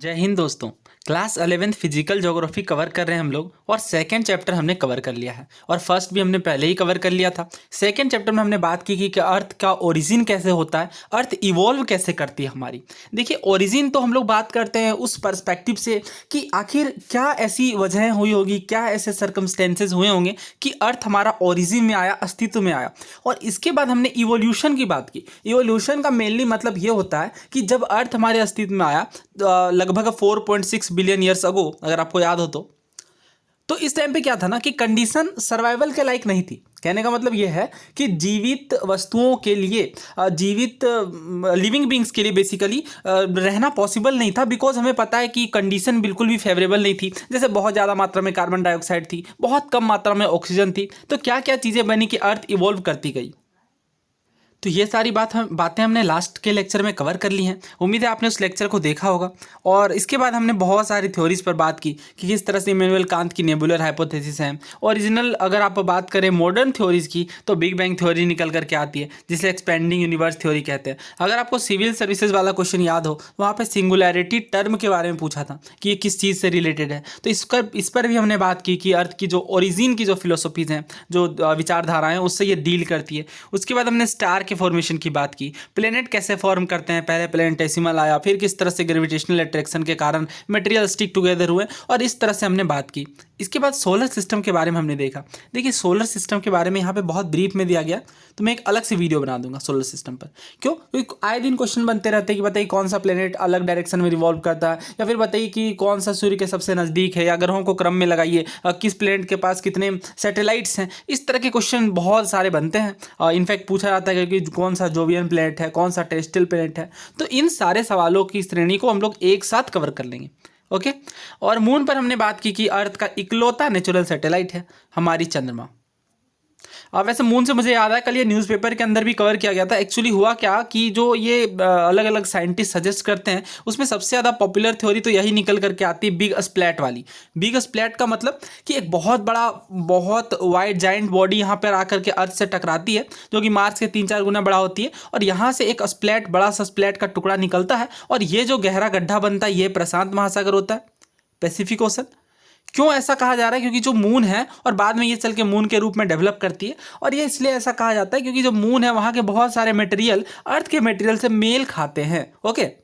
जय हिंद दोस्तों। Class 11th physical geography cover कर रहे हैं हम लोग और सेकंड चैप्टर हमने कवर कर लिया है और फर्स्ट भी हमने पहले ही कवर कर लिया था। सेकंड चैप्टर में हमने बात की कि अर्थ का ओरिजिन कैसे होता है, अर्थ इवॉल्व कैसे करती है हमारी। देखिए, ओरिजिन तो हम लोग बात करते हैं उस पर्सपेक्टिव से कि आखिर क्या ऐसी वजहें हुई होगी, क्या ऐसे सर्कमस्टेंसेज हुए होंगे कि अर्थ हमारा ओरिजिन में आया, अस्तित्व में आया। और इसके बाद हमने इवोल्यूशन की बात की। इवोल्यूशन का मेनली मतलब ये होता है कि जब अर्थ हमारे अस्तित्व में आया लगभग 4.6 बिलियन ईयर्स अगो, अगर आपको याद हो तो इस टाइम पे क्या था ना कि कंडीशन सर्वाइवल के लायक नहीं थी। कहने का मतलब यह है कि जीवित वस्तुओं के लिए, जीवित लिविंग बींग्स के लिए बेसिकली रहना पॉसिबल नहीं था, बिकॉज हमें पता है कि कंडीशन बिल्कुल भी फेवरेबल नहीं थी। जैसे बहुत ज़्यादा मात्रा में कार्बन डाइऑक्साइड थी, बहुत कम मात्रा में ऑक्सीजन थी। तो क्या क्या चीज़ें बनी कि अर्थ इवॉल्व करती गई। तो ये सारी बातें हमने लास्ट के लेक्चर में कवर कर ली हैं। उम्मीद है आपने उस लेक्चर को देखा होगा। और इसके बाद हमने बहुत सारी थ्योरीज पर बात की कि किस तरह से इमैनुअल कांत की नेबुलर हाइपोथेसिस है। ओरिजिनल अगर आप बात करें मॉडर्न थ्योरीज की तो बिग बैंग थ्योरी निकल करके आती है, जिसे एक्सपेंडिंग यूनिवर्स थ्योरी कहते हैं। अगर आपको सिविल सर्विसेज वाला क्वेश्चन याद हो, वहाँ पर सिंगुलैरिटी टर्म के बारे में पूछा था कि ये किस चीज़ से रिलेटेड है। तो इस पर भी हमने बात की कि अर्थ की जो ओरिजिन की जो फिलोसफीज हैं, जो विचारधाराएं, उससे ये डील करती है। उसके बाद हमने स्टार फॉर्मेशन की बात की, प्लेनेट कैसे फॉर्म करते हैं, पहले प्लेनेटेसिमल आया, फिर किस तरह से ग्रेविटेशनल अट्रैक्शन के कारण मटेरियल स्टिक टुगेदर हुए, और इस तरह से हमने बात की। इसके बाद सोलर सिस्टम के बारे में हमने देखा। देखिए, सोलर सिस्टम के बारे में यहाँ पे बहुत ब्रीफ में दिया गया, तो मैं एक अलग से वीडियो बना दूंगा सोलर सिस्टम पर। क्यों? क्योंकि आए दिन क्वेश्चन बनते रहते हैं कि बताइए कौन सा प्लेनेट अलग डायरेक्शन में रिवॉल्व करता है, या फिर बताइए कि कौन सा सूर्य के सबसे नज़दीक है, या ग्रहों को क्रम में लगाइए, किस प्लेनेट के पास कितने सैटेलाइट्स हैं। इस तरह के क्वेश्चन बहुत सारे बनते हैं। इनफैक्ट पूछा जाता है कि कौन सा जोवियन प्लेनेट है, कौन सा टेरेस्ट्रियल प्लेनेट है। तो इन सारे सवालों की श्रेणी को हम लोग एक साथ कवर कर लेंगे। ओके। और मून पर हमने बात की कि अर्थ का इकलौता नेचुरल सैटेलाइट है हमारी चंद्रमा। वैसे मून से मुझे याद है, कल ये न्यूज़पेपर के अंदर भी कवर किया गया था। एक्चुअली हुआ क्या कि जो ये अलग अलग साइंटिस्ट सजेस्ट करते हैं, उसमें सबसे ज़्यादा पॉपुलर थ्योरी तो यही निकल करके आती है, बिग स्प्लैट वाली। बिग स्प्लैट का मतलब कि एक बहुत बड़ा, बहुत वाइड जाइंट बॉडी यहाँ पर आकर के अर्थ से टकराती है, जो कि मार्स के 3-4 गुना बड़ा होती है, और यहाँ से एक स्प्लैट, बड़ा सा स्प्लैट का टुकड़ा निकलता है, और ये जो गहरा गड्ढा बनता है, ये प्रशांत महासागर होता है, पैसिफिक ओशन। क्यों ऐसा कहा जा रहा है? क्योंकि जो मून है, और बाद में ये चल के मून के रूप में डेवलप करती है, और ये इसलिए ऐसा कहा जाता है क्योंकि जो मून है वहाँ के बहुत सारे मटेरियल अर्थ के मटेरियल से मेल खाते हैं। ओके।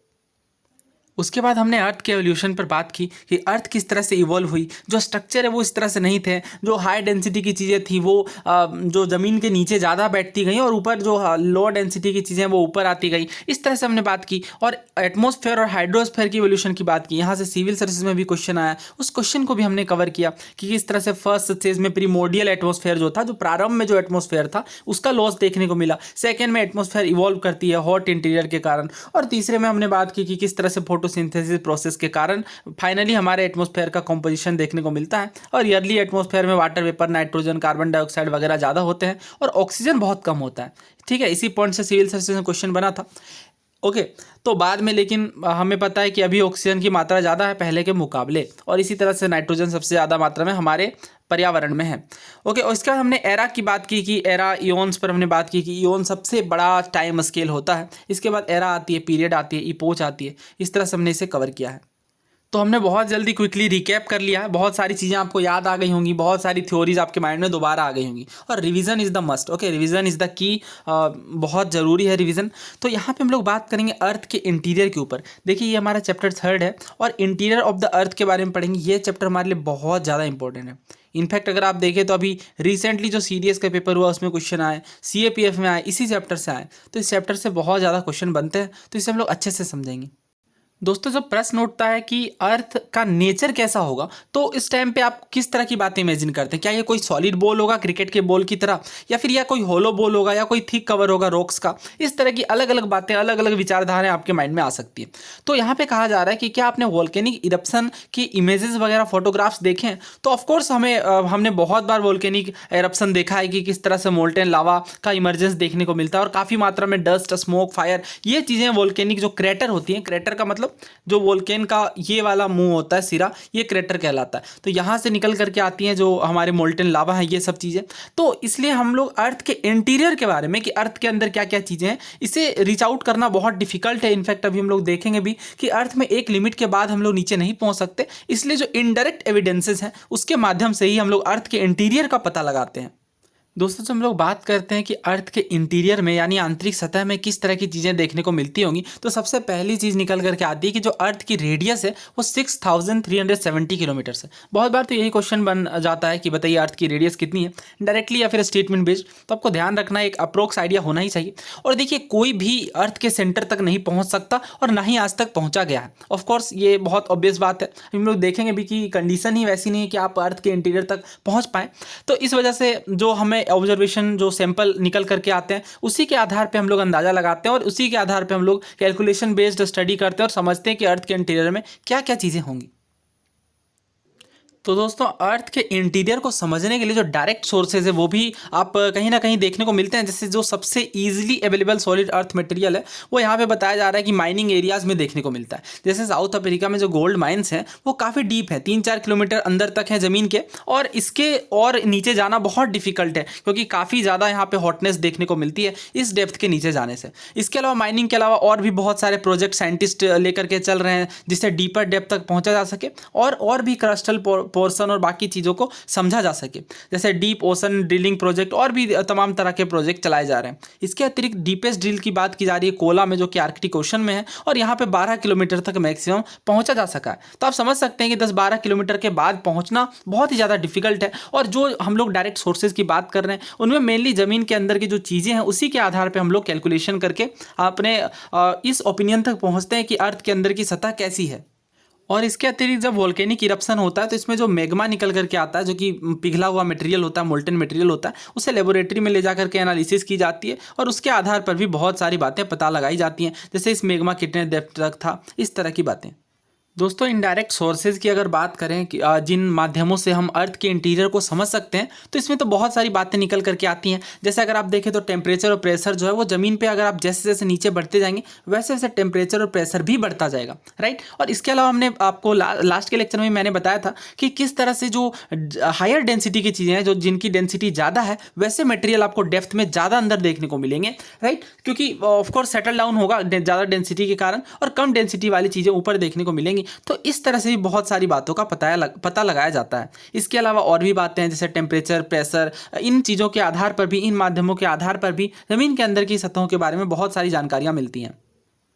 उसके बाद हमने अर्थ के एवोल्यूशन पर बात की कि अर्थ किस तरह से इवॉल्व हुई। जो स्ट्रक्चर है वो इस तरह से नहीं थे, जो हाई डेंसिटी की चीज़ें थी वो जो ज़मीन के नीचे ज़्यादा बैठती गई, और ऊपर जो लो डेंसिटी की चीज़ें वो ऊपर आती गई। इस तरह से हमने बात की, और एटमॉस्फेयर और हाइड्रोस्फेयर की एवोल्यूशन की बात की। यहाँ से सिविल सर्विसेज में भी क्वेश्चन आया, उस क्वेश्चन को भी हमने कवर किया कि किस तरह से फर्स्ट स्टेज में प्रीमोर्डियल एटमॉस्फेयर जो था, जो प्रारंभ में जो एटमॉस्फेयर था, उसका लॉस देखने को मिला। सेकेंड में एटमॉस्फेयर इवॉल्व करती है हॉट इंटीरियर के कारण, और तीसरे में हमने बात की कि किस तरह से फोटोसिंथेसिस प्रोसेस के कारण फाइनली हमारे एटमॉस्फेयर का कंपोजिशन देखने को मिलता है। और ईयरली एटमॉस्फेयर में water vapour, nitrogen, carbon dioxide वगैरह ज़्यादा होते हैं, और ऑक्सीजन बहुत कम होता है। ठीक है, इसी पॉइंट से सिविल सर्विसेज में क्वेश्चन बना था। ओके। तो बाद में लेकिन हमें पता है कि अभी ऑक्सीजन की मात्रा ज़्यादा है पहले के मुकाबले, और इसी तरह से नाइट्रोजन सबसे ज़्यादा मात्रा में हमारे पर्यावरण में है। ओके। और इसके बाद हमने एरा की बात की कि एरा इयोन्स पर हमने बात की कि इयोन सबसे बड़ा टाइम स्केल होता है। इसके बाद एरा आती है, पीरियड आती है, इपोच आती है। इस तरह से हमने इसे कवर किया है। तो हमने बहुत जल्दी क्विकली रिकैप कर लिया है। बहुत सारी चीज़ें आपको याद आ गई होंगी, बहुत सारी थ्योरीज आपके माइंड में दोबारा आ गई होंगी, और revision is the must. Okay, revision is the key. बहुत ज़रूरी है रिवीजन। तो यहाँ पे हम लोग बात करेंगे अर्थ के इंटीरियर के ऊपर। देखिए, ये हमारा चैप्टर 3 है, और इंटीरियर ऑफ द अर्थ के बारे में पढ़ेंगे। ये चैप्टर हमारे लिए बहुत ज़्यादा इंपॉर्टेंट है। इनफैक्ट अगर आप देखें तो अभी रिसेंटली जो CDS का पेपर हुआ, उसमें क्वेश्चन आए, CAPF में आए, इसी चैप्टर से आए। तो इस चैप्टर से बहुत ज़्यादा क्वेश्चन बनते हैं, तो इसे हम लोग अच्छे से समझेंगे। दोस्तों, जब प्रश्न उठता है कि अर्थ का नेचर कैसा होगा, तो इस टाइम पे आप किस तरह की बातें इमेजिन करते हैं? क्या ये कोई सॉलिड बॉल होगा क्रिकेट के बॉल की तरह, या फिर या कोई होलो बॉल होगा, या कोई थिक कवर होगा रॉक्स का? इस तरह की अलग अलग बातें, अलग अलग विचारधाराएं आपके माइंड में आ सकती है। तो यहाँ पे कहा जा रहा है कि क्या आपने वोल्केनिक इरप्शन की इमेजेस वगैरह फोटोग्राफ्स देखे हैं? तो ऑफकोर्स हमने बहुत बार वोल्केनिक इरप्शन देखा है कि किस तरह से मोल्टेन लावा का इमर्जेंस देखने को मिलता है, और काफ़ी मात्रा में डस्ट, स्मोक, फायर, ये चीज़ें वोल्केनिक जो क्रेटर होती हैं, क्रेटर का मतलब मतलब जो वोल्केन का ये वाला मुंह होता है, सिरा, ये क्रेटर कहलाता है। तो यहाँ से निकल करके आती हैं जो हमारे मोल्टेन लावा है, ये सब चीज़ें। तो इसलिए हम लोग अर्थ के इंटीरियर के बारे में कि अर्थ के अंदर क्या क्या चीज़ें हैं, इसे रीच आउट करना बहुत डिफिकल्ट है। इनफैक्ट अभी हम लोग देखेंगे भी कि अर्थ में एक लिमिट के बाद हम लोग नीचे नहीं पहुँच सकते। इसलिए जो इनडायरेक्ट एविडेंसेस हैं उसके माध्यम से ही हम लोग अर्थ के इंटीरियर का पता लगाते हैं। दोस्तों जब हम लोग बात करते हैं कि अर्थ के इंटीरियर में यानी आंतरिक सतह में किस तरह की चीज़ें देखने को मिलती होंगी, तो सबसे पहली चीज़ निकल करके आती है कि जो अर्थ की रेडियस है वो 6370 किलोमीटर है। बहुत बार तो यही क्वेश्चन बन जाता है कि बताइए अर्थ की रेडियस कितनी है, डायरेक्टली या फिर स्टेटमेंट बेस्ड। तो आपको ध्यान रखना, एक अप्रोक्स आइडिया होना ही चाहिए। और देखिए कोई भी अर्थ के सेंटर तक नहीं पहुँच सकता और ना ही आज तक पहुँचा गया है। ऑफकोर्स ये बहुत ऑब्वियस बात है, हम लोग देखेंगे भी कि कंडीशन ही वैसी नहीं है कि आप अर्थ के इंटीरियर तक पहुँच पाएँ। तो इस वजह से जो हमें ऑब्जर्वेशन, जो सैंपल निकल करके आते हैं, उसी के आधार पे हम लोग अंदाज़ा लगाते हैं और उसी के आधार पे हम लोग कैलकुलेशन बेस्ड स्टडी करते हैं और समझते हैं कि अर्थ के इंटीरियर में क्या क्या चीज़ें होंगी। तो दोस्तों अर्थ के इंटीरियर को समझने के लिए जो डायरेक्ट सोर्सेज है वो भी आप कहीं ना कहीं देखने को मिलते हैं। जैसे जो सबसे easily available solid earth material है वो यहाँ पे बताया जा रहा है कि माइनिंग एरियाज में देखने को मिलता है। जैसे साउथ अफ्रीका में जो गोल्ड माइंस हैं वो काफ़ी डीप है, 3-4 किलोमीटर अंदर तक है ज़मीन के, और इसके और नीचे जाना बहुत डिफिकल्ट है क्योंकि काफ़ी ज़्यादा यहाँ पे हॉटनेस देखने को मिलती है इस डेप्थ के नीचे जाने से। इसके अलावा माइनिंग के अलावा और भी बहुत सारे प्रोजेक्ट साइंटिस्ट लेकर के चल रहे हैं जिससे डीपर डेप्थ तक पहुँचा जा सके और भी क्रस्टल पोर्शन और बाकी चीज़ों को समझा जा सके। जैसे डीप ओशन ड्रिलिंग प्रोजेक्ट और भी तमाम तरह के प्रोजेक्ट चलाए जा रहे हैं। इसके अतिरिक्त डीपेस्ट ड्रिल की बात की जा रही है कोला में, जो कि आर्कटिक ओशन में है, और यहाँ पे 12 किलोमीटर तक मैक्सिमम पहुँचा जा सका है। तो आप समझ सकते हैं कि 10-12 किलोमीटर के बाद पहुँचना बहुत ही ज़्यादा डिफिकल्ट है। और जो हम लोग डायरेक्ट सोर्सेज की बात कर रहे हैं उनमें मेनली ज़मीन के अंदर की जो चीज़ें हैं उसी के आधार पर हम लोग कैलकुलेशन करके अपने इस ओपिनियन तक पहुँचते हैं कि अर्थ के अंदर की सतह कैसी है। और इसके अतिरिक्त जब वोल्केनिक इरप्शन होता है तो इसमें जो मैग्मा निकल करके आता है, जो कि पिघला हुआ मटेरियल होता है, मोल्टेन मटेरियल होता है, उसे लेबोरेटरी में ले जा करके एनालिसिस की जाती है और उसके आधार पर भी बहुत सारी बातें पता लगाई जाती हैं। जैसे इस मैग्मा कितने डेप्थ तक था, इस तरह की बातें। दोस्तों इनडायरेक्ट सोर्सेज की अगर बात करें कि जिन माध्यमों से हम अर्थ के इंटीरियर को समझ सकते हैं, तो इसमें तो बहुत सारी बातें निकल करके आती हैं। जैसे अगर आप देखें तो टेम्परेचर और प्रेशर जो है वो ज़मीन पे अगर आप जैसे जैसे नीचे बढ़ते जाएंगे वैसे वैसे टेम्परेचर और प्रेशर भी बढ़ता जाएगा, राइट। और इसके अलावा हमने आपको लास्ट के लेक्चर में मैंने बताया था कि किस तरह से जो हायर डेंसिटी की चीज़ें हैं, जो जिनकी डेंसिटी ज़्यादा है, वैसे मटेरियल आपको डेप्थ में ज़्यादा अंदर देखने को मिलेंगे, राइट। क्योंकि ऑफकोर्स सेटल डाउन होगा ज़्यादा डेंसिटी के कारण और कम डेंसिटी वाली चीज़ें ऊपर देखने को मिलेंगी। तो इस तरह से भी बहुत सारी बातों का पता लगाया जाता है। इसके अलावा और भी बातें हैं जैसे टेम्परेचर, प्रेशर, इन चीज़ों के आधार पर भी, इन माध्यमों के आधार पर भी ज़मीन के अंदर की सतहों के बारे में बहुत सारी जानकारियाँ मिलती हैं।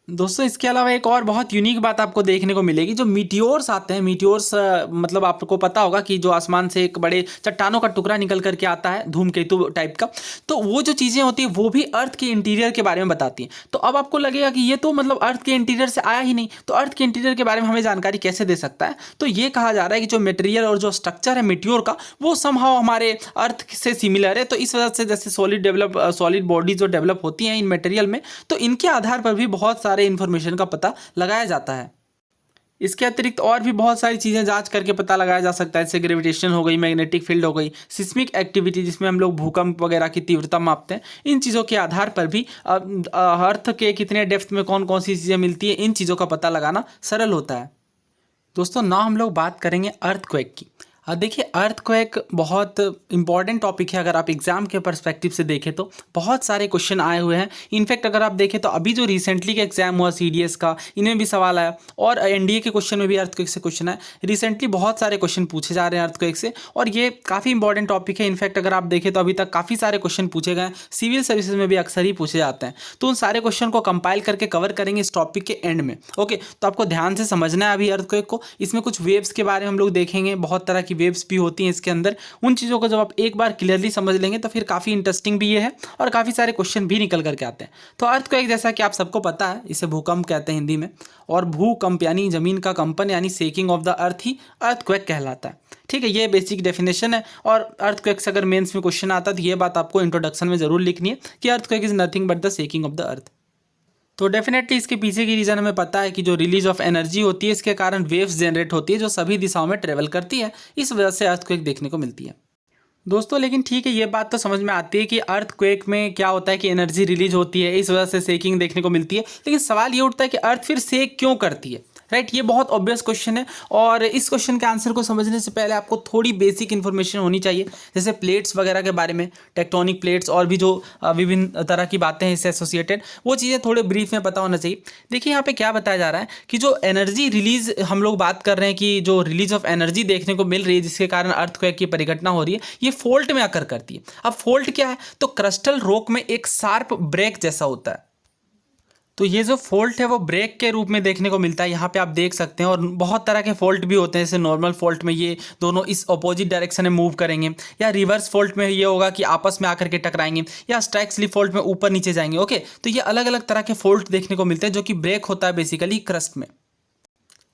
दोस्तों इसके अलावा एक और बहुत यूनिक बात आपको देखने को मिलेगी, जो मीटियोर्स आते हैं। मीटियोर्स मतलब आपको पता होगा कि जो आसमान से एक बड़े चट्टानों का टुकड़ा निकल करके आता है, धूमकेतु टाइप का। तो वो जो चीज़ें होती हैं वो भी अर्थ के इंटीरियर के बारे में बताती हैं। तो अब आपको लगेगा कि ये तो मतलब अर्थ के इंटीरियर से आया ही नहीं, तो अर्थ के इंटीरियर के बारे में हमें जानकारी कैसे दे सकता है। तो ये कहा जा रहा है कि जो मटेरियल और जो स्ट्रक्चर है मीटियोर का, वो समहाउ हमारे अर्थ से सिमिलर है। तो इस वजह से जैसे सॉलिड बॉडी जो डेवलप होती हैं इन मटेरियल में, तो इनके आधार पर भी बहुत सारे इंफॉर्मेशन का पता लगाया जाता है। इसके अतिरिक्त और भी बहुत सारी चीज़ें जांच करके पता लगाया जा सकता है, जैसे ग्रेविटेशन हो गई, मैग्नेटिक फील्ड हो गई, सिस्मिक एक्टिविटी जिसमें हम लोग भूकंप वगैरह की तीव्रता मापते हैं। इन चीज़ों के आधार पर भी अर्थ के कितने डेप्थ में कौन कौन सी चीज़ें मिलती हैं, इन चीज़ों का पता लगाना सरल होता है। दोस्तों ना हम लोग बात करेंगे अर्थक्वेक की। देखिए अर्थक्वेक बहुत इंपॉर्टेंट टॉपिक है। अगर आप एग्जाम के पर्सपेक्टिव से देखें तो बहुत सारे क्वेश्चन आए हुए हैं। इनफैक्ट अगर आप देखें तो अभी जो रिसेंटली का एग्जाम हुआ CDS का, इनमें भी सवाल आया और NDA के क्वेश्चन में भी अर्थक्वेक से क्वेश्चन आए। रिसेंटली बहुत सारे क्वेश्चन पूछे जा रहे हैं अर्थक्वेक से और ये काफ़ी इंपॉर्टेंट टॉपिक है। इनफैक्ट अगर आप देखें तो अभी तक काफ़ी सारे क्वेश्चन पूछे गए हैं, सिविल सर्विसेज में भी अक्सर ही पूछे जाते हैं। तो उन सारे क्वेश्चन को कंपाइल करके कवर करेंगे इस टॉपिक के एंड में। ओके, तो आपको ध्यान से समझना है अभी अर्थक्वेक को। इसमें कुछ वेव्स के बारे में हम लोग देखेंगे, बहुत तरह की वेव्स भी होती हैं इसके अंदर। उन चीज़ों को जब आप एक बार क्लियरली समझ लेंगे तो फिर काफ़ी इंटरेस्टिंग भी ये है और काफ़ी सारे क्वेश्चन भी निकल करके आते हैं। तो अर्थक्वेक जैसा कि आप सबको पता है, इसे भूकंप कहते हैं हिंदी में, और भूकंप यानी जमीन का कंपन यानी shaking of the earth he earthquake कहलाता है। ठीक है, ये बेसिक डेफिनेशन है। और अर्थक्वेक से अगर मेंस में क्वेश्चन आता है तो ये बात आपको इंट्रोडक्शन में जरूर लिखनी है कि earthquake is nothing but the shaking of the earth. तो डेफिनेटली इसके पीछे की रीज़न हमें पता है कि जो रिलीज ऑफ एनर्जी होती है इसके कारण वेव्स जनरेट होती है जो सभी दिशाओं में ट्रेवल करती है। इस वजह से अर्थक्वेक देखने को मिलती है। दोस्तों लेकिन ठीक है, ये बात तो समझ में आती है कि अर्थक्वेक में क्या होता है कि एनर्जी रिलीज होती है, इस वजह से शेकिंग देखने को मिलती है। लेकिन सवाल ये उठता है कि अर्थ फिर शेक क्यों करती है, राइट। ये बहुत ऑब्वियस क्वेश्चन है और इस क्वेश्चन के आंसर को समझने से पहले आपको थोड़ी बेसिक इन्फॉर्मेशन होनी चाहिए, जैसे प्लेट्स वगैरह के बारे में, टेक्टोनिक प्लेट्स और भी जो विभिन्न तरह की बातें हैं इससे एसोसिएटेड, वो चीज़ें थोड़े ब्रीफ में पता होना चाहिए। देखिए यहाँ पे क्या बताया जा रहा है कि जो एनर्जी रिलीज हम लोग बात कर रहे हैं कि जो रिलीज ऑफ एनर्जी देखने को मिल रही है जिसके कारण अर्थक्वेक की परिघटना हो रही है, ये फोल्ट में आकर करती है। अब फोल्ट क्या है, तो क्रिस्टल रॉक में एक शार्प ब्रेक जैसा होता है। तो ये जो फॉल्ट है वो ब्रेक के रूप में देखने को मिलता है, यहाँ पे आप देख सकते हैं। और बहुत तरह के फॉल्ट भी होते हैं, जैसे नॉर्मल फॉल्ट में ये दोनों इस अपोजिट डायरेक्शन में मूव करेंगे, या रिवर्स फॉल्ट में ये होगा कि आपस में आकर के टकराएंगे, या स्ट्राइक स्लिप फॉल्ट में ऊपर नीचे जाएंगे। ओके, तो ये अलग अलग तरह के फॉल्ट देखने को मिलते हैं जो कि ब्रेक होता है बेसिकली क्रस्ट में।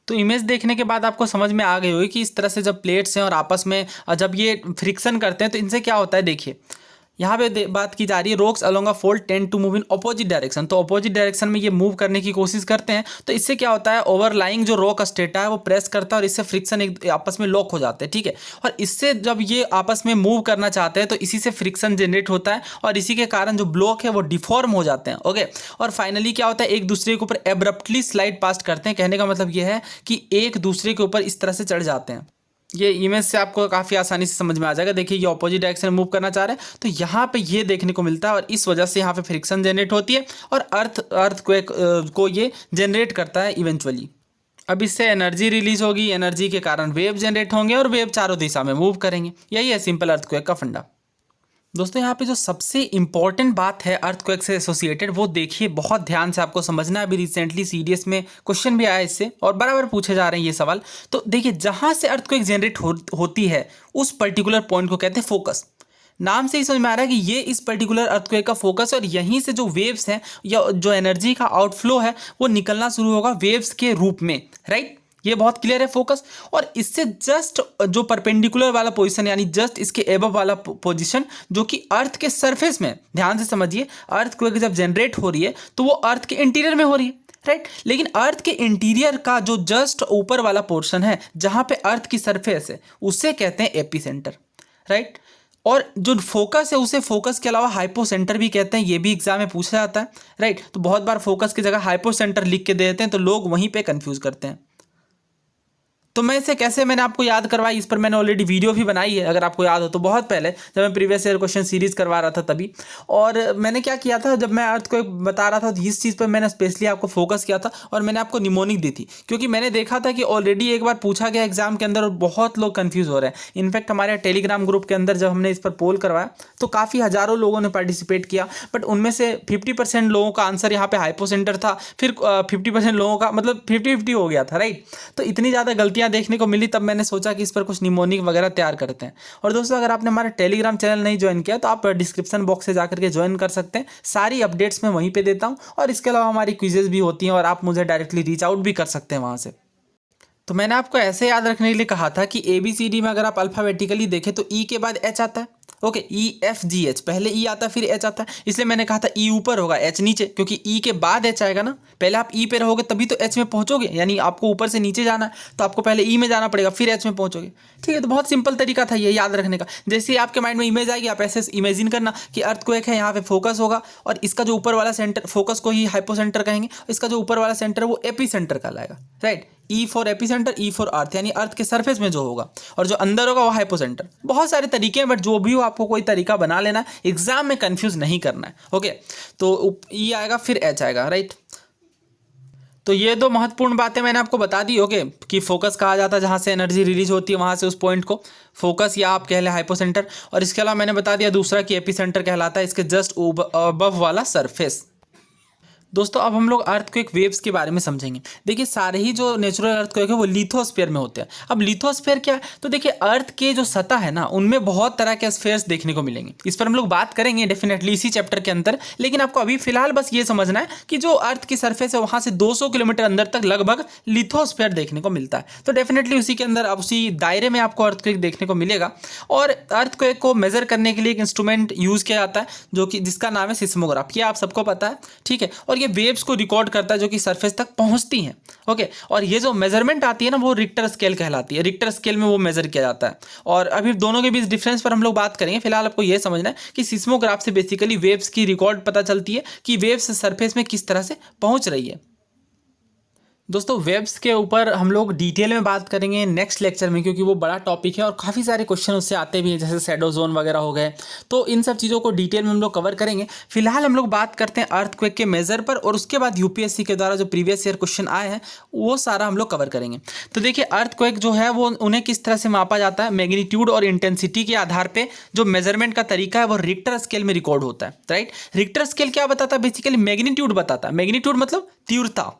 तो इमेज देखने के बाद आपको समझ में आ गई होगी कि इस तरह से जब प्लेट्स हैं और आपस में जब ये फ्रिक्शन करते हैं तो इनसे क्या होता है। देखिए यहाँ पे बात की जा रही है, rocks along a fold tend to move in opposite direction. तो अपोजिट डायरेक्शन में ये मूव करने की कोशिश करते हैं, तो इससे क्या होता है, ओवरलाइंग जो रॉक स्टेटा है वो प्रेस करता है और इससे फ्रिक्शन एक आपस में लॉक हो जाते हैं, ठीक है। और इससे जब ये आपस में मूव करना चाहते हैं तो इसी से फ्रिक्शन जनरेट होता है और इसी के कारण जो ब्लॉक है वो डिफॉर्म हो जाते हैं। ओके, और फाइनली क्या होता है, एक दूसरे के ऊपर एब्रप्टली स्लाइड पास करते हैं। कहने का मतलब ये है कि एक दूसरे के ऊपर इस तरह से चढ़ जाते हैं। ये इमेज से आपको काफ़ी आसानी से समझ में आ जाएगा। देखिए ये ऑपोजिट डायरेक्शन में मूव करना चाह रहे हैं तो यहाँ पे ये देखने को मिलता है और इस वजह से यहाँ पे फ्रिक्शन जनरेट होती है और अर्थक्वेक को ये जनरेट करता है इवेंचुअली। अब इससे एनर्जी रिलीज होगी, एनर्जी के कारण वेव जनरेट होंगे और वेव चारों दिशा में मूव करेंगे। यही है सिंपल अर्थक्वेक का फंडा। दोस्तों यहाँ पे जो सबसे इंपॉर्टेंट बात है अर्थक्वेक से एसोसिएटेड, वो देखिए बहुत ध्यान से आपको समझना है। अभी रिसेंटली सीडीएस में क्वेश्चन भी आया इससे और बराबर पूछे जा रहे हैं ये सवाल। तो देखिए जहाँ से अर्थक्वेक जनरेट होती है उस पर्टिकुलर पॉइंट को कहते हैं फोकस। नाम से ही समझ में आ रहा है कि ये इस पर्टिकुलर अर्थक्वेक का फोकस, और यहीं से जो वेव्स हैं या जो एनर्जी का आउटफ्लो है वो निकलना शुरू होगा वेव्स के रूप में, राइट। ये बहुत क्लियर है फोकस। और इससे जस्ट जो परपेंडिकुलर वाला पोजीशन यानी जस्ट इसके एबव वाला पोजीशन जो कि अर्थ के सरफेस में, ध्यान से समझिए, अर्थक्वेक जब जनरेट हो रही है तो वो अर्थ के इंटीरियर में हो रही है, राइट। लेकिन अर्थ के इंटीरियर का जो जस्ट ऊपर वाला पोर्शन है जहां पे अर्थ की सरफेस है उसे कहते हैं एपीसेंटर, राइट। और जो फोकस है उसे फोकस के अलावा हाइपोसेंटर भी कहते हैं, ये भी एग्जाम में पूछा जाता है, राइट। तो बहुत बार फोकस की जगह हाइपोसेंटर लिख के दे देते हैं तो लोग वहीं पे कंफ्यूज करते हैं। तो मैं इसे कैसे मैंने आपको याद करवाई, इस पर मैंने ऑलरेडी वीडियो भी बनाई है अगर आपको याद हो तो, बहुत पहले जब मैं प्रीवियस ईयर क्वेश्चन सीरीज करवा रहा था तभी। और मैंने क्या किया था, जब मैं अर्थ को बता रहा था तो इस चीज़ पर मैंने स्पेशली आपको फोकस किया था और मैंने आपको निमोनिक दी थी, क्योंकि मैंने देखा था कि ऑलरेडी एक बार पूछा गया एग्जाम के अंदर और बहुत लोग कन्फ्यूज हो रहे हैं। इनफैक्ट हमारे टेलीग्राम ग्रुप के अंदर जब हमने इस पर पोल करवाया तो काफ़ी हज़ारों लोगों ने पार्टिसिपेट किया, बट उनमें से 50% लोगों का आंसर यहाँ पे हाइपोसेंटर था, फिर 50% लोगों का मतलब 50-50 हो गया था, राइट। तो इतनी ज़्यादा गलतियाँ देखने को मिली, तब मैंने सोचा कि इस पर कुछ निमोनिक वगैरह तैयार करते हैं। और दोस्तों अगर आपने हमारा टेलीग्राम चैनल नहीं ज्वाइन किया तो आप डिस्क्रिप्शन बॉक्स से जाकर के ज्वाइन कर सकते हैं। सारी अपडेट्स मैं वहीं पे देता हूँ और इसके अलावा हमारी क्विजेज भी होती हैं और आप मुझे डायरेक्टली रीच आउट भी कर सकते हैं वहाँ से। तो मैंने आपको ऐसे याद रखने के लिए कहा था कि ABCD में अगर आप अल्फाबेटिकली देखें तो ई के बाद एच आता है, ओके, EFGH, पहले ई आता है फिर एच आता है, इसलिए मैंने कहा था ई ऊपर होगा एच नीचे, क्योंकि ई के बाद एच आएगा ना। पहले आप ई पे रहोगे तभी तो एच में पहुंचोगे, यानी आपको ऊपर से नीचे जाना है तो आपको पहले ई में जाना पड़ेगा फिर एच में पहुंचोगे, ठीक है। तो बहुत सिंपल तरीका था ये याद रखने का। जैसे ही आपके माइंड में इमेज आएगी आप ऐसे इमेजिन करना कि अर्थक्वेक है, यहाँ पे फोकस होगा और इसका जो ऊपर वाला सेंटर, फोकस को ही हाइपोसेंटर कहेंगे, इसका जो ऊपर वाला सेंटर वो एपीसेंटर कहलाएगा, right. E for epicentre, E for earth, यानी अर्थ के सरफेस में जो होगा, और जो अंदर होगा वो हाइपोसेंटर। बहुत सारे तरीके हैं बट जो भी हो आपको कोई तरीका बना लेना, एग्जाम में कंफ्यूज नहीं करना है, ओके। तो ई आएगा फिर एच आएगा, राइट। तो ये दो महत्वपूर्ण बातें मैंने आपको बता दी, ओके, कि फोकस कहा जाता है जहाँ से एनर्जी रिलीज होती है वहाँ से उस पॉइंट को फोकस या आप कह लें हाइपोसेंटर। और इसके अलावा मैंने बता दिया दूसरा कि एपीसेंटर कहलाता है इसके जस्ट अबव वाला सरफेस। दोस्तों अब हम लोग अर्थक्वेक वेव्स के बारे में समझेंगे। देखिए सारे ही जो नेचुरल अर्थक्वेक है वो लिथोस्फीयर में होते हैं। अब लिथोस्फीयर क्या है, तो देखिए अर्थ के जो सतह है ना उनमें बहुत तरह के स्फीयर्स देखने को मिलेंगे। इस पर हम लोग बात करेंगे डेफिनेटली इसी चैप्टर के अंदर, लेकिन आपको अभी फिलहाल बस ये समझना है कि जो अर्थ की सरफेस है वहाँ से 200 किलोमीटर अंदर तक लगभग लिथोस्फीयर देखने को मिलता है। तो डेफिनेटली उसी के अंदर, अब उसी दायरे में आपको अर्थक्वेक देखने को मिलेगा। और अर्थक्वेक को मेजर करने के लिए एक इंस्ट्रूमेंट यूज़ किया जाता है जो कि जिसका नाम है सिस्मोग्राफ, ये आप सबको पता है, ठीक है। और ये वेव्स को रिकॉर्ड करता है जो कि सरफेस तक पहुंचती हैं। ओके, और ये जो मेजरमेंट आती है ना वो रिक्टर स्केल कहलाती है। रिक्टर स्केल में वो मेजर किया जाता है। और अभी दोनों के बीच डिफरेंस पर हम लोग बात करेंगे। फिलहाल आपको ये समझना है कि सिस्मोग्राफ से बेसिकली वेव्स की रिकॉर्ड पता चलती है कि वेव्स सरफेस में किस तरह से पहुंच रही है। दोस्तों वेव्स के ऊपर हम लोग डिटेल में बात करेंगे नेक्स्ट लेक्चर में, क्योंकि वो बड़ा टॉपिक है और काफ़ी सारे क्वेश्चन उससे आते भी हैं, जैसे शैडो जोन वगैरह हो गए। तो इन सब चीज़ों को डिटेल में हम लोग कवर करेंगे। फिलहाल हम लोग बात करते हैं अर्थक्वेक के मेजर पर, और उसके बाद यूपीएससी के द्वारा जो प्रीवियस ईयर क्वेश्चन आए हैं वो सारा हम लोग कवर करेंगे। तो देखिए अर्थक्वेक जो है वो उन्हें किस तरह से मापा जाता है, मैग्नीट्यूड और इंटेंसिटी के आधार पर जो मेजरमेंट का तरीका है वो रिक्टर स्केल में रिकॉर्ड होता है। राइट, रिक्टर स्केल क्या बताता है, बेसिकली मैग्नीट्यूड बताता है। मैग्नीट्यूड मतलब तीव्रता,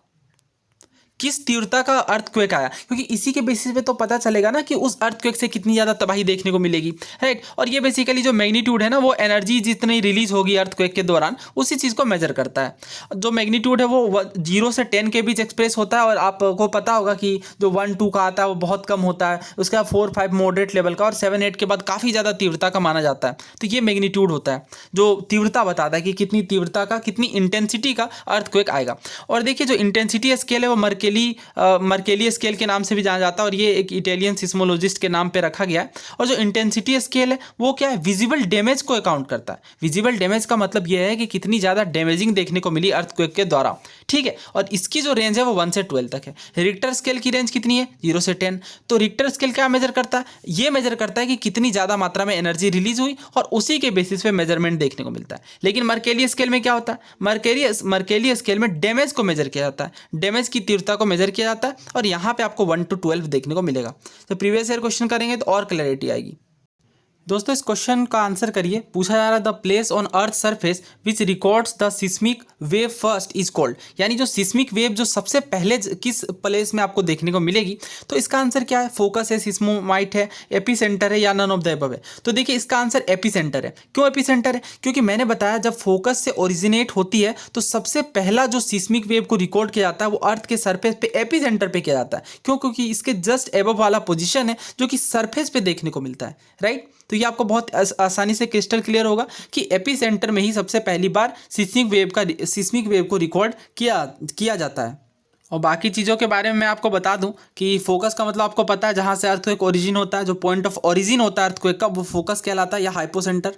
किस तीव्रता का अर्थक्वेक आया, क्योंकि इसी के बेसिस पे तो पता चलेगा ना कि उस अर्थक्वेक से कितनी ज़्यादा तबाही देखने को मिलेगी। राइट, और ये बेसिकली जो मैग्नीट्यूड है ना वो एनर्जी जितनी रिलीज होगी अर्थक्वेक के दौरान उसी चीज़ को मेजर करता है। जो मैग्नीट्यूड है वो 0 से 10 के बीच एक्सप्रेस होता है, और आपको पता होगा कि जो 1-2 का आता है वो बहुत कम होता है, उसका 4-5 मॉडरेट लेवल का, और 7-8 के बाद काफ़ी ज़्यादा तीव्रता का माना जाता है। तो ये मैग्नीट्यूड होता है जो तीव्रता बताता है कि कितनी तीव्रता का, कितनी इंटेंसिटी का अर्थक्वेक आएगा। और देखिए जो इंटेंसिटी स्केल है वो मर्केली स्केल के नाम से भी जाना जाता है, और ये एक इटालियन सिस्मोलॉजिस्ट के नाम पे रखा गया है। और जो इंटेंसिटी स्केल है वो क्या है, विजिबल डैमेज को अकाउंट करता है। विजिबल डैमेज का मतलब ये है कि कितनी ज़्यादा डैमेजिंग देखने को मिली अर्थक्वेक के द्वारा। ठीक है, और इसकी जो रेंज है वो 1 से 12 तक है। रिक्टर स्केल की रेंज कितनी है, 0 से 10। तो रिक्टर स्केल क्या मेजर करता है, ये मेजर करता है कि कितनी ज़्यादा मात्रा में एनर्जी रिलीज हुई, और उसी के बेसिस पे मेजरमेंट देखने को मिलता है। लेकिन मर्केली स्केल में क्या होता है, मर्केली स्केल में डैमेज को मेजर किया जाता है, डैमेज की तीव्रता को मेजर किया जाता है, और यहाँ पे आपको 1 to 12 देखने को मिलेगा। तो प्रीवियस ईयर क्वेश्चन करेंगे तो और क्लैरिटी आएगी। दोस्तों इस क्वेश्चन का आंसर करिए। पूछा जा रहा है the place on earth surface which records the seismic wave first is called, यानी जो सिस्मिक वेव जो सबसे पहले किस प्लेस में आपको देखने को मिलेगी। तो इसका आंसर क्या है, फोकस है, सिस्मोमाइट है, एपीसेंटर है, या नन ऑफ द अबव है। तो देखिए इसका आंसर एपीसेंटर है। क्यों एपीसेंटर है, क्योंकि मैंने बताया जब फोकस से ओरिजिनेट होती है तो सबसे पहला जो सिस्मिक वेव को रिकॉर्ड किया जाता है वो अर्थ के सरफेस पे एपीसेंटर पे किया जाता है। क्यों, क्योंकि इसके जस्ट एबव वाला पोजीशन है जो कि सरफेस पे देखने को मिलता है। राइट, तो ये आपको बहुत आसानी से क्रिस्टल क्लियर होगा कि एपीसेंटर में ही सबसे पहली बार सिस्मिक वेव को रिकॉर्ड किया जाता है। और बाकी चीज़ों के बारे में मैं आपको बता दूं कि फोकस का मतलब आपको पता है, जहां से अर्थक्वेक ओरिजिन होता है, जो पॉइंट ऑफ ओरिजिन होता है अर्थक्वेक का वो फोकस कहलाता है या हाइपोसेंटर।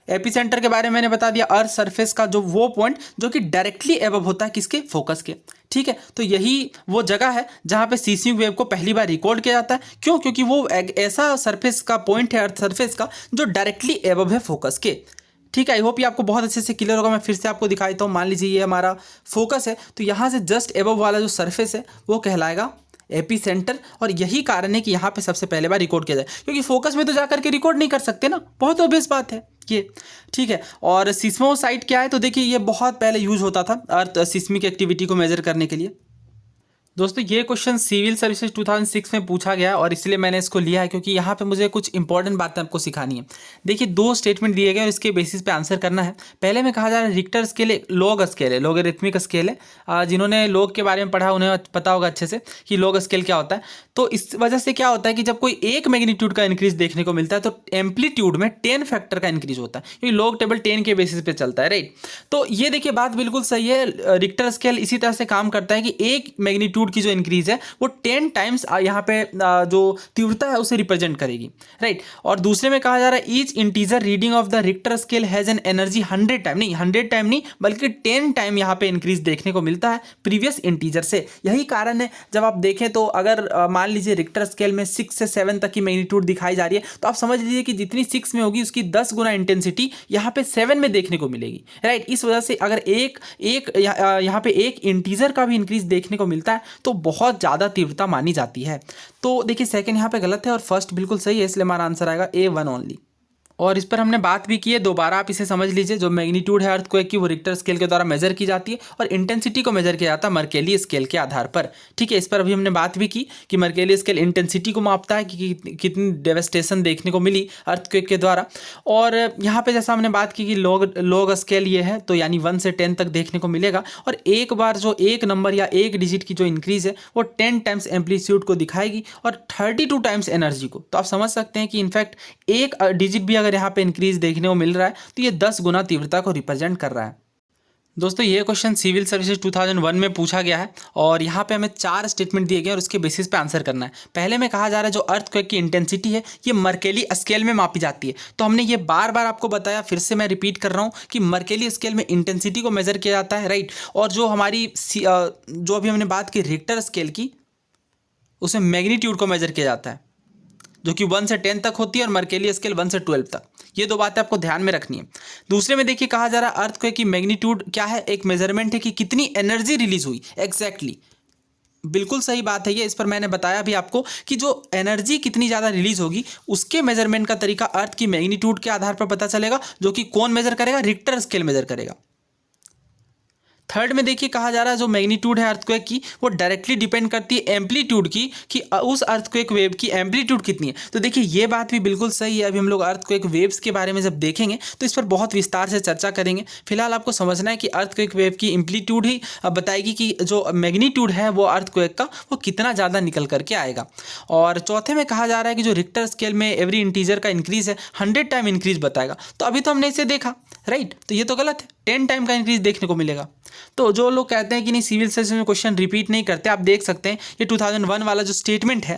एपीसेंटर के बारे में मैंने बता दिया, अर्थ सरफेस का जो वो पॉइंट जो कि डायरेक्टली एबव होता है किसके, फोकस के। ठीक है, तो यही वो जगह है जहाँ पे सिस्मिक वेव को पहली बार रिकॉर्ड किया जाता है। क्यों, क्योंकि वो एक ऐसा सरफेस का पॉइंट है अर्थ सरफेस का जो डायरेक्टली एबव है फोकस के। ठीक है, आई होप ये आपको बहुत अच्छे से क्लियर होगा। मैं फिर से आपको दिखा देता हूँ। मान लीजिए ये हमारा फोकस है, तो यहाँ से जस्ट एबव वाला जो सरफेस है वो कहलाएगा एपीसेंटर। और यही कारण है कि यहाँ पे सबसे पहले बार रिकॉर्ड किया जाए, क्योंकि फोकस में तो जाकर के रिकॉर्ड नहीं कर सकते ना, बहुत ऑब्वियस बात है ये। ठीक है, और सिस्मोसाइट क्या है, तो देखिए ये बहुत पहले यूज होता था अर्थ सिस्मिक एक्टिविटी को मेजर करने के लिए। दोस्तों ये क्वेश्चन सिविल सर्विसेज 2006 में पूछा गया और इसलिए मैंने इसको लिया है, क्योंकि यहाँ पे मुझे कुछ इंपॉर्टेंट बातें आपको सिखानी है। देखिए 2 स्टेटमेंट दिए गए और इसके बेसिस पे आंसर करना है। पहले में कहा जा रहा है रिक्टर स्केल एक लॉग स्केल है, लॉगरिथमिक स्केल है। जिन्होंने लॉग के बारे में पढ़ा उन्हें पता होगा अच्छे से कि लॉग स्केल क्या होता है। तो इस वजह से क्या होता है कि जब कोई एक मैग्नीट्यूड का इंक्रीज देखने को मिलता है तो एम्पलीट्यूड में 10 फैक्टर का इंक्रीज होता है, क्योंकि लॉग टेबल 10 के बेसिस पे चलता है। राइट, तो ये देखिए बात बिल्कुल सही है। रिक्टर स्केल इसी तरह से काम करता है कि एक मैग्नीट्यूड की जो इंक्रीज है वो 10 टाइम्स यहाँ पे जो तीव्रता है उसे रिप्रेजेंट करेगी। राइट, और दूसरे में कहा जा रहा है each integer reading of the Richter scale has an energy 100 time, नहीं 100 टाइम नहीं बल्कि 10 टाइम यहाँ पे इंक्रीज देखने को मिलता है प्रीवियस इंटीजर से। यही कारण है जब आप देखें तो अगर मान लीजिए रिक्टर स्केल में 6 से 7 तक की मैग्नीट्यूड दिखाई जा रही है तो आप समझ लीजिए कि जितनी 6 में होगी उसकी 10 गुना इंटेंसिटी यहाँ पे 7 में देखने को मिलेगी। राइट, इस वजह से अगर यहाँ पे एक इंटीजर का भी इंक्रीज देखने को मिलता है तो बहुत ज़्यादा तीव्रता मानी जाती है। तो देखिए सेकंड यहाँ पे गलत है और फर्स्ट बिल्कुल सही है, इसलिए हमारा आंसर आएगा A1 ओनली। और इस पर हमने बात भी की है, दोबारा आप इसे समझ लीजिए। जो मैग्नीट्यूड है अर्थक्वेक की वो रिक्टर स्केल के द्वारा मेजर की जाती है और इंटेंसिटी को मेजर किया जाता है मर्केली स्केल के आधार पर। ठीक है, इस पर अभी हमने बात भी की कि मर्केली स्केल इंटेंसिटी को मापता है कि कितनी डेवेस्टेशन देखने को मिली अर्थक्वेक के द्वारा। और यहाँ पे जैसा हमने बात की कि लॉग स्केल ये है, तो यानी 1 से 10 तक देखने को मिलेगा। और एक बार जो एक नंबर या एक डिजिट की जो इंक्रीज है वो 10 टाइम्स एम्पलीट्यूड को दिखाएगी और 32 टाइम्स एनर्जी को। तो आप समझ सकते हैं कि इनफैक्ट एक डिजिट भी अगर यहाँ पे इंक्रीज देखने को मिल रहा है तो ये 10 गुना तीव्रता को रिप्रेजेंट कर रहा है। दोस्तों ये क्वेश्चन सिविल सर्विसेज 2001 में पूछा गया है और यहाँ पे हमें 4 स्टेटमेंट दिए गए और उसके बेसिस पे आंसर करना है। पहले में कहा जा रहा है जो अर्थक्वेक की इंटेंसिटी है ये मर्केली स्केल में मापी जाती है। तो हमने ये बार बार आपको बताया, फिर से मैं रिपीट कर रहा हूँ कि मर्केली स्केल में इंटेंसिटी को मेजर किया जाता है, राइट। और जो हमारी जो अभी हमने बात की रिक्टर स्केल की, उसमें मैग्नीट्यूड को मेजर किया जाता है जो कि 1 से 10 तक होती है और मर्केली स्केल 1 से 12 तक। ये 2 बातें आपको ध्यान में रखनी है। दूसरे में देखिए कहा जा रहा है अर्थक्वेक की मैग्नीट्यूड क्या है, एक मेजरमेंट है कि कितनी एनर्जी रिलीज हुई। एग्जैक्टली बिल्कुल सही बात है ये। इस पर मैंने बताया भी आपको कि जो एनर्जी कितनी ज़्यादा रिलीज होगी उसके मेजरमेंट का तरीका अर्थ की मैग्नीट्यूड के आधार पर पता चलेगा, जो कि कौन मेजर करेगा, रिक्टर स्केल मेजर करेगा। थर्ड में देखिए कहा जा रहा है जो मैग्नीट्यूड है अर्थक्वेक की वो डायरेक्टली डिपेंड करती है एम्पलीट्यूड की, कि उस अर्थक्वेक वेव की एम्पलीट्यूड कितनी है। तो देखिए ये बात भी बिल्कुल सही है। अभी हम लोग अर्थक्वेक वेव्स के बारे में जब देखेंगे तो इस पर बहुत विस्तार से चर्चा करेंगे। फिलहाल आपको समझना है कि अर्थक्वेक वेव की एम्पलीट्यूड ही बताएगी कि जो मैग्नीट्यूड है वो अर्थक्वेक का वो कितना ज़्यादा निकल करके आएगा। और चौथे में कहा जा रहा है कि जो रिक्टर स्केल में एवरी इंटीजर का इंक्रीज है 100 टाइम इंक्रीज बताएगा। तो अभी तो हमने इसे देखा, राइट, तो ये तो गलत है, 10 टाइम का इंक्रीज देखने को मिलेगा। तो जो लोग कहते हैं कि नहीं सिविल सर्विस में क्वेश्चन रिपीट नहीं करते, आप देख सकते हैं ये 2001 वाला जो स्टेटमेंट है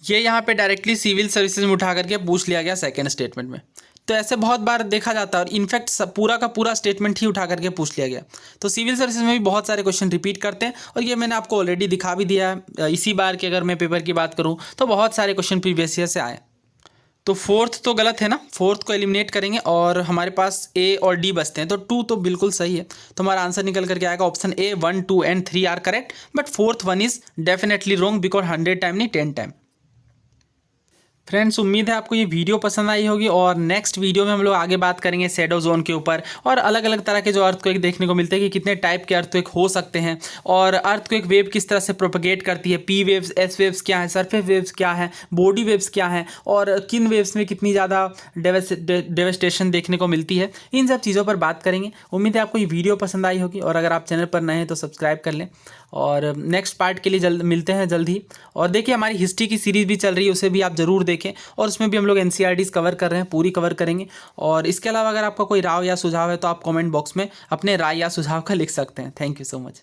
ये यहाँ पे डायरेक्टली सिविल सर्विसेज में उठा करके पूछ लिया गया सेकंड स्टेटमेंट में। तो ऐसे बहुत बार देखा जाता है और इनफैक्ट पूरा का पूरा स्टेटमेंट ही उठा करके पूछ लिया गया। तो सिविल सर्विसेज में भी बहुत सारे क्वेश्चन रिपीट करते हैं और ये मैंने आपको ऑलरेडी दिखा भी दिया है। इसी बार की अगर मैं पेपर की बात करूँ तो बहुत सारे क्वेश्चन प्रीवियस ईयर से आए। तो फोर्थ तो गलत है ना, फोर्थ को एलिमिनेट करेंगे और हमारे पास ए और डी बचते हैं। तो 2 तो बिल्कुल सही है, तो हमारा आंसर निकल करके आएगा option A 1, 2 and 3 are correct, but fourth one is definitely wrong because 100 time नहीं 10 टाइम। फ्रेंड्स उम्मीद है आपको ये वीडियो पसंद आई होगी और नेक्स्ट वीडियो में हम लोग आगे बात करेंगे शैडो जोन के ऊपर और अलग अलग तरह के जो अर्थक्वेक देखने को मिलते हैं कि कितने टाइप के अर्थक्वेक हो सकते हैं और अर्थक्वेक वेव किस तरह से प्रोपगेट करती है, पी वेव्स, एस वेव्स क्या है, सरफेस वेव्स क्या है, बॉडी वेव्स क्या है और किन वेव्स में कितनी ज़्यादा डेवेस्टेशन देखने को मिलती है। इन सब चीज़ों पर बात करेंगे। उम्मीद है आपको ये वीडियो पसंद आई होगी और अगर आप चैनल पर नए हैं तो सब्सक्राइब कर लें और नेक्स्ट पार्ट के लिए मिलते हैं जल्द ही। और देखिए हमारी हिस्ट्री की सीरीज़ भी चल रही है, उसे भी आप ज़रूर देखें और उसमें भी हम लोग NCERTs कवर कर रहे हैं, पूरी कवर करेंगे। और इसके अलावा अगर आपका कोई राय या सुझाव है तो आप कमेंट बॉक्स में अपने राय या सुझाव का लिख सकते हैं। Thank you so much.